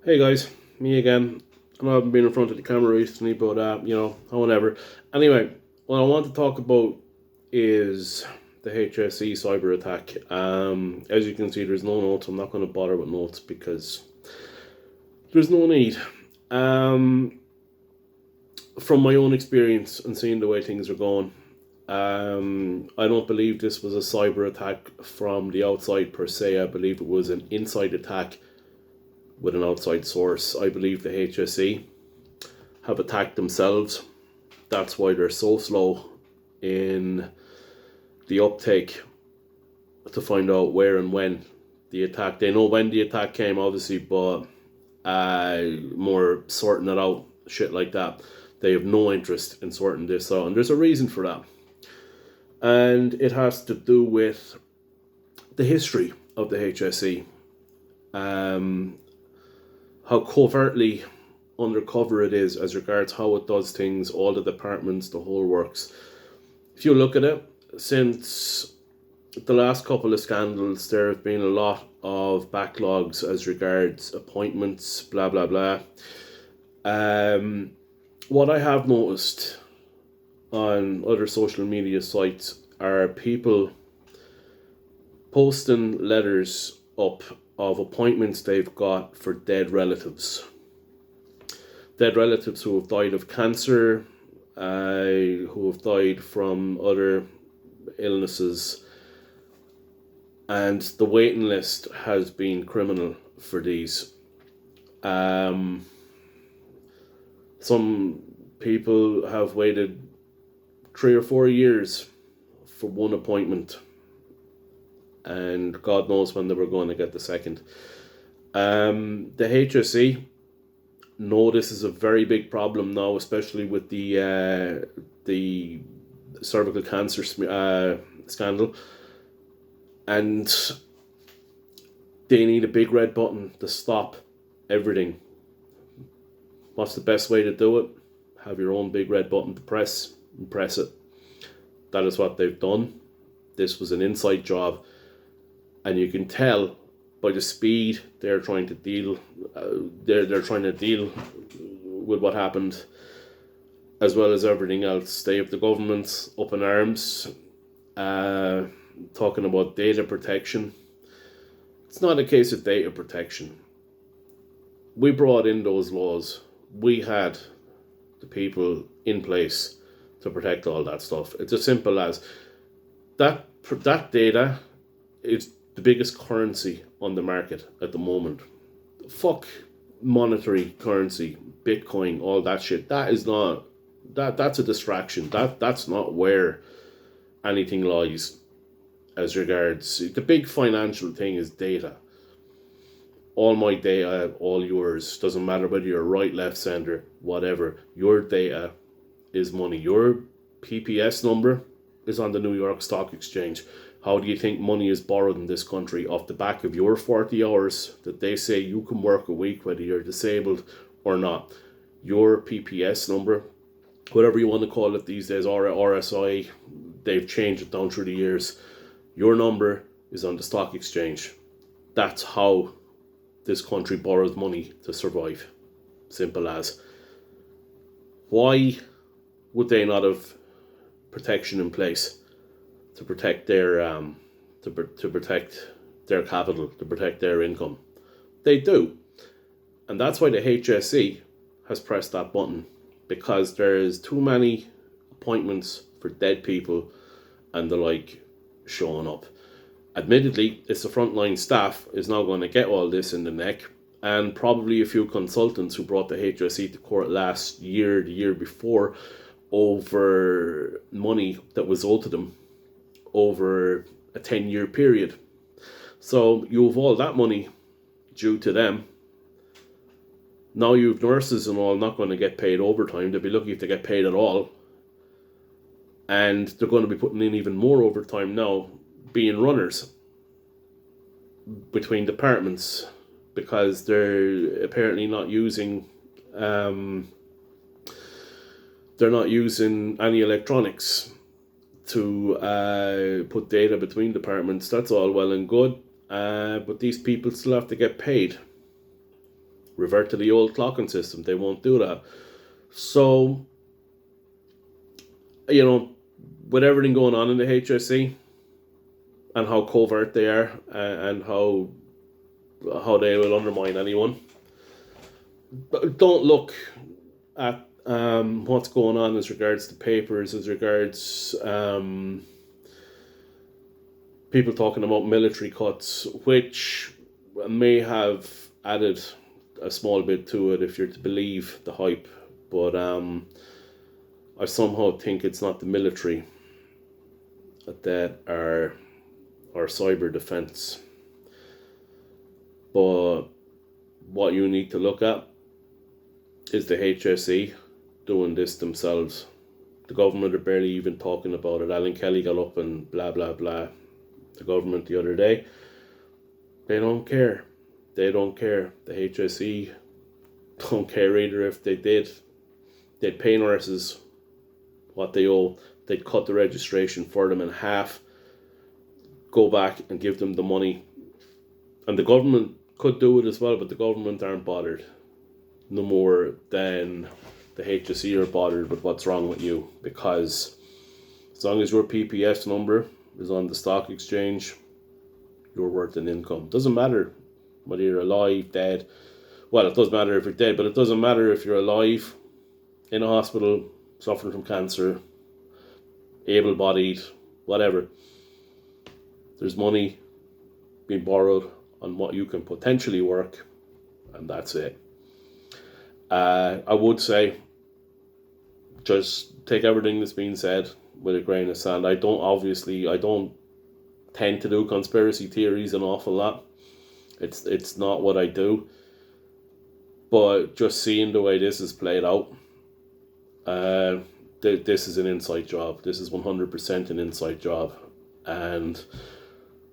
Hey guys, me again. I know I haven't been in front of the camera recently, but whatever. Anyway, what I want to talk about is the HSE Cyber Attack. As you can see, there's no notes. I'm not going to bother with notes because there's no need. Um, from my own experience and seeing the way things are going, I don't believe this was a cyber attack from the outside per se. I believe it was an inside attack with an outside source. I believe the HSE have attacked themselves. That's why they're so slow in the uptake to find out where and when the attack. They know when the attack came, obviously, but more sorting it out, shit like that. They have no interest in sorting this out, and there's a reason for that. And it has to do with the history of the HSE, um, how covertly undercover it is as regards how it does things, all the departments, the whole works. If you look at it, since the last couple of scandals, there have been a lot of backlogs as regards appointments, blah blah blah. What I have noticed on other social media sites are people posting letters up of appointments they've got for dead relatives. Dead relatives who have died of cancer, who have died from other illnesses, and the waiting list has been criminal for these. Um, some people have waited 3 or 4 years for one appointment, and God knows when they were going to get the second. The HSE know this is a very big problem now, especially with the cervical cancer scandal, and they need a big red button to stop everything. What's the best way to do it? Have your own big red button to press and press it. That is what they've done. This was an inside job, and you can tell by the speed they're trying to deal. They're trying to deal with what happened, as well as everything else. They have the government up in arms, talking about data protection. It's not a case of data protection. We brought in those laws. We had the people in place to protect all that stuff. It's as simple as that. That data is the biggest currency on the market at the moment. Fuck monetary currency, Bitcoin, all that shit. That is not that's a distraction. That's not where anything lies as regards the big financial thing is data. All my data, all yours. Doesn't matter whether you're right, left, center, whatever. Your data is money. Your PPS number is on the New York Stock Exchange. How do you think money is borrowed in this country? Off the back of your 40 hours that they say you can work a week, whether you're disabled or not. Your PPS number, whatever you want to call it these days, or RSI, they've changed it down through the years. Your number is on the stock exchange. That's how this country borrows money to survive. Simple as. Why would they not have protection in place to protect their to protect their capital, to protect their income? They do, and that's why the HSE has pressed that button, because there's too many appointments for dead people and the like showing up. Admittedly, it's the frontline staff is now going to get all this in the neck, and probably a few consultants who brought the HSE to court last year, the year before, over money that was owed to them over a 10-year period. So you have all that money due to them. Now you've nurses and all not going to get paid overtime. They'll be lucky if they get paid at all. And they're going to be putting in even more overtime now, being runners between departments, because they're apparently not using they're not using any electronics to put data between departments. That's all well and good, but these people still have to get paid. revert to the old clocking system. They won't do that. So, with everything going on in the HSE and how covert they are, and how they will undermine anyone, don't look at what's going on as regards to papers, as regards people talking about military cuts, which may have added a small bit to it if you're to believe the hype. But I somehow think it's not the military that are our cyber defense. But what you need to look at is the HSE doing this themselves. The government are barely even talking about it. Alan Kelly got up and blah blah blah. The government the other day, they don't care. They don't care. The HSE don't care either. If they did, they'd pay nurses what they owe. They'd cut the registration for them in half, go back and give them the money. And the government could do it as well, but the government aren't bothered no more than the HSE are bothered with what's wrong with you. Because as long as your PPS number is on the stock exchange, you're worth an income. Doesn't matter whether you're alive, dead. Well, it does matter if you're dead, but it doesn't matter if you're alive, in a hospital, suffering from cancer, able-bodied, whatever. There's money being borrowed on what you can potentially work, and that's it. I would say, just take everything that's being said with a grain of sand. I don't tend to do conspiracy theories an awful lot. It's not what I do. But just seeing the way this is played out, this is an inside job. This is 100% an inside job. And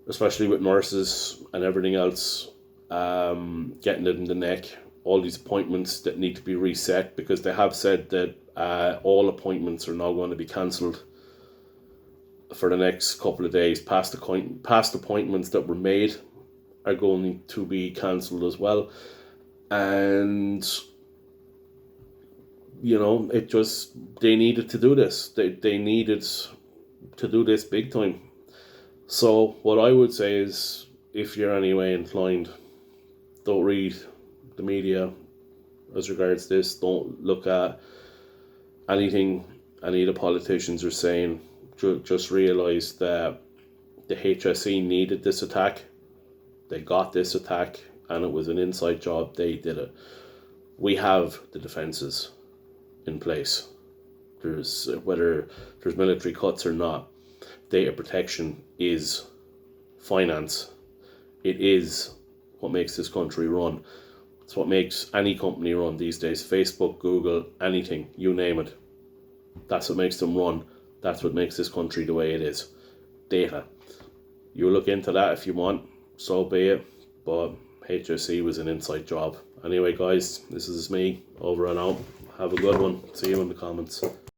especially with nurses and everything else, getting it in the neck, all these appointments that need to be reset, because they have said that all appointments are now going to be cancelled for the next couple of days. Past appointments that were made are going to be cancelled as well. And they needed to do this. They needed to do this big time. So what I would say is, if you're anyway inclined, don't read the media as regards this. Don't look at anything any of the politicians are saying. Just realise that the HSE needed this attack. They got this attack, and it was an inside job. They did it. We have the defences in place. Whether there's military cuts or not, data protection is finance. It is what makes this country run. It's what makes any company run these days. Facebook, Google, anything, you name it. That's what makes them run. That's what makes this country the way it is. Data. You look into that if you want, so be it. But HSE was an inside job. Anyway, guys, this is me, over and out. Have a good one. See you in the comments.